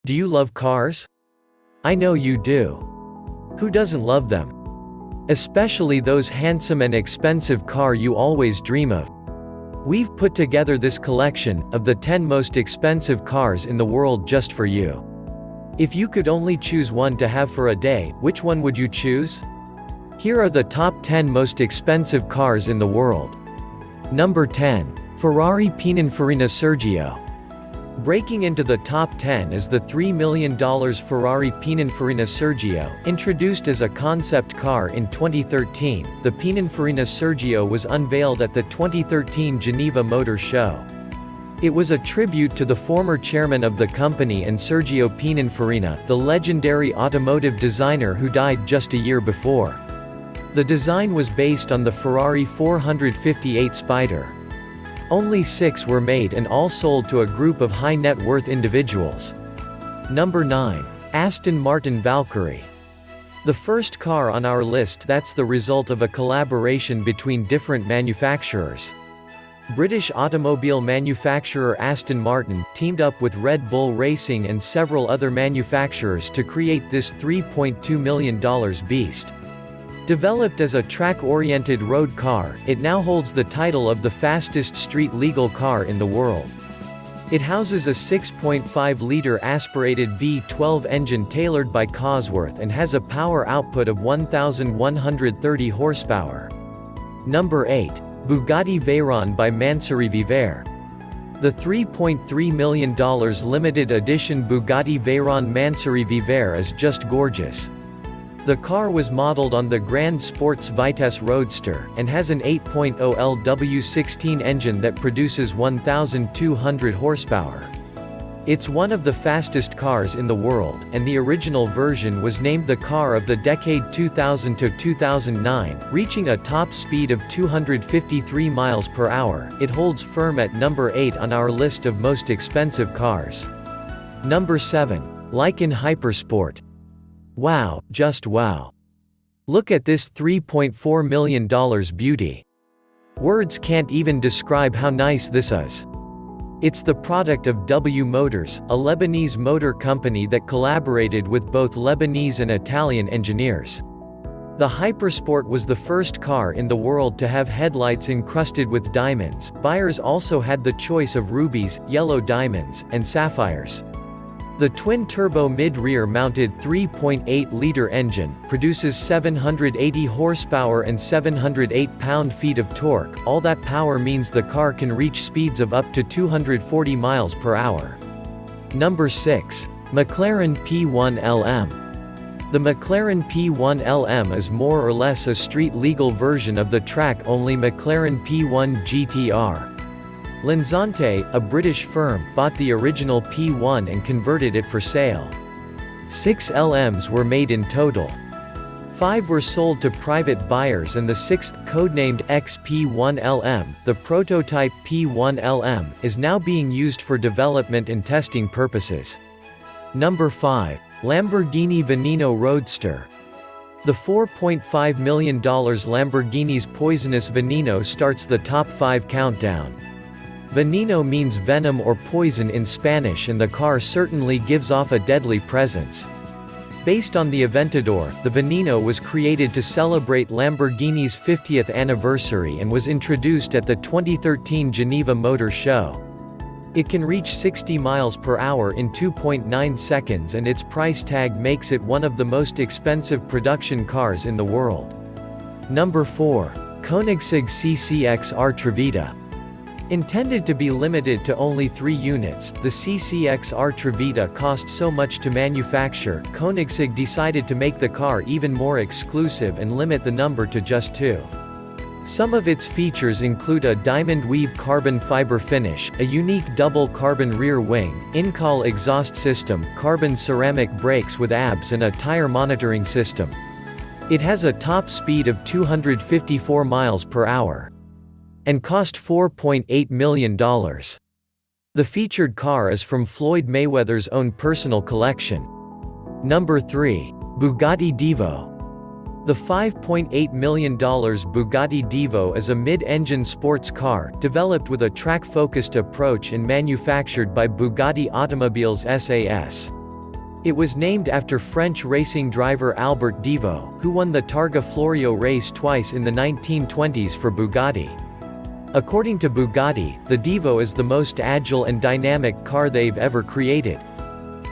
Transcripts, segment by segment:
Do you love cars? I know you do. Who doesn't love them? Especially those handsome and expensive cars you always dream of. We've put together this collection of the 10 most expensive cars in the world just for you. If you could only choose one to have for a day, which one would you choose? Here are the top 10 most expensive cars in the world. Number 10. Ferrari Pininfarina Sergio. Breaking into the top 10 is the $3 million Ferrari Pininfarina Sergio. Introduced as a concept car in 2013, the Pininfarina Sergio was unveiled at the 2013 Geneva Motor Show. It was a tribute to the former chairman of the company and Sergio Pininfarina, the legendary automotive designer who died just a year before. The design was based on the Ferrari 458 Spider. Only 6 were made and all sold to a group of high net worth individuals. Number 9. Aston Martin Valkyrie. The first car on our list that's the result of a collaboration between different manufacturers. British automobile manufacturer Aston Martin teamed up with Red Bull Racing and several other manufacturers to create this $3.2 million beast. Developed as a track-oriented road car, it now holds the title of the fastest street-legal car in the world. It houses a 6.5-liter aspirated V12 engine tailored by Cosworth and has a power output of 1,130 horsepower. Number 8. Bugatti Veyron by Mansory Viver. The $3.3 million limited edition Bugatti Veyron Mansory Viver is just gorgeous. The car was modeled on the Grand Sports Vitesse Roadster, and has an 8.0 LW16 engine that produces 1,200 horsepower. It's one of the fastest cars in the world, and the original version was named the Car of the Decade 2000 to 2009, reaching a top speed of 253 miles per hour. It holds firm at number 8 on our list of most expensive cars. Number 7. Lykan Hypersport. Wow, just wow. Look at this $3.4 million beauty. Words can't even describe how nice this is. It's the product of W Motors, a Lebanese motor company that collaborated with both Lebanese and Italian engineers. The Hypersport was the first car in the world to have headlights encrusted with diamonds. Buyers also had the choice of rubies, yellow diamonds, and sapphires. The twin-turbo mid-rear mounted 3.8-liter engine produces 780 horsepower and 708 pound-feet of torque. All that power means the car can reach speeds of up to 240 miles per hour. Number 6. McLaren P1 LM. The McLaren P1 LM is more or less a street-legal version of the track-only McLaren P1 GTR. Linzante, a British firm, bought the original P1 and converted it for sale. 6 LMs were made in total. 5 were sold to private buyers and the 6th, codenamed XP1LM, the prototype P1LM, is now being used for development and testing purposes. Number 5. Lamborghini Veneno Roadster. The $4.5 million Lamborghini's Poisonous Veneno starts the top 5 countdown. Veneno means venom or poison in Spanish, and the car certainly gives off a deadly presence. Based on the Aventador, the Veneno was created to celebrate Lamborghini's 50th anniversary and was introduced at the 2013 Geneva Motor Show. It can reach 60 miles per hour in 2.9 seconds, and its price tag makes it one of the most expensive production cars in the world. Number 4. Koenigsegg CCX-R Trevita. Intended to be limited to only 3 units, the CCX-R Trevita cost so much to manufacture, Koenigsegg decided to make the car even more exclusive and limit the number to just 2. Some of its features include a diamond weave carbon fiber finish, a unique double carbon rear wing, in-call exhaust system, carbon ceramic brakes with ABS and a tire monitoring system. It has a top speed of 254 miles per hour. And cost $4.8 million. The featured car is from Floyd Mayweather's own personal collection. Number 3. Bugatti Divo. The $5.8 million Bugatti Divo is a mid-engine sports car, developed with a track-focused approach and manufactured by Bugatti Automobiles SAS. It was named after French racing driver Albert Devoe, who won the Targa Florio race twice in the 1920s for Bugatti. According to Bugatti, the Devoe is the most agile and dynamic car they've ever created.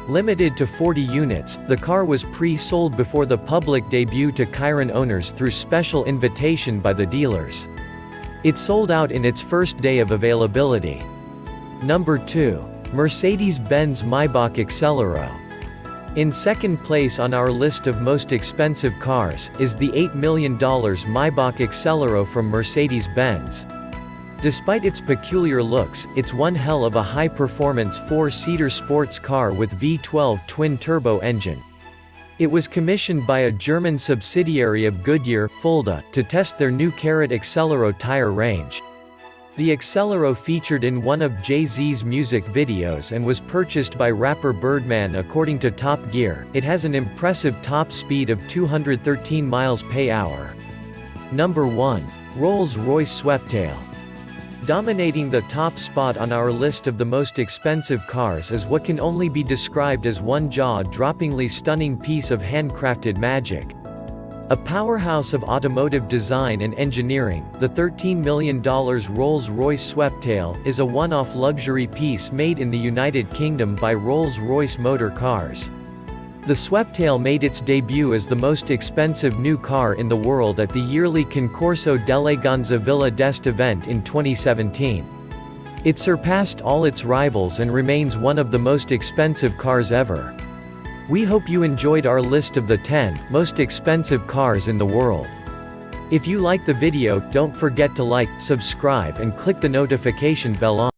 Limited to 40 units, the car was pre-sold before the public debut to Chiron owners through special invitation by the dealers. It sold out in its first day of availability. Number 2. Mercedes-Benz Maybach Excelero. In second place on our list of most expensive cars, is the $8 million Maybach Excelero from Mercedes-Benz. Despite its peculiar looks, it's one hell of a high-performance four-seater sports car with V12 twin-turbo engine. It was commissioned by a German subsidiary of Goodyear, Fulda, to test their new Karat Excelero tire range. The Excelero featured in one of Jay-Z's music videos and was purchased by rapper Birdman. According to Top Gear, it has an impressive top speed of 213 miles per hour. Number 1. Rolls-Royce Sweptail. Dominating the top spot on our list of the most expensive cars is what can only be described as one jaw-droppingly stunning piece of handcrafted magic. A powerhouse of automotive design and engineering, the $13 million Rolls-Royce Sweptail is a one-off luxury piece made in the United Kingdom by Rolls-Royce Motor Cars. The Sweptail made its debut as the most expensive new car in the world at the yearly Concorso d'Eleganza Villa d'Este event in 2017. It surpassed all its rivals and remains one of the most expensive cars ever. We hope you enjoyed our list of the 10 most expensive cars in the world. If you like the video, don't forget to like, subscribe and click the notification bell on.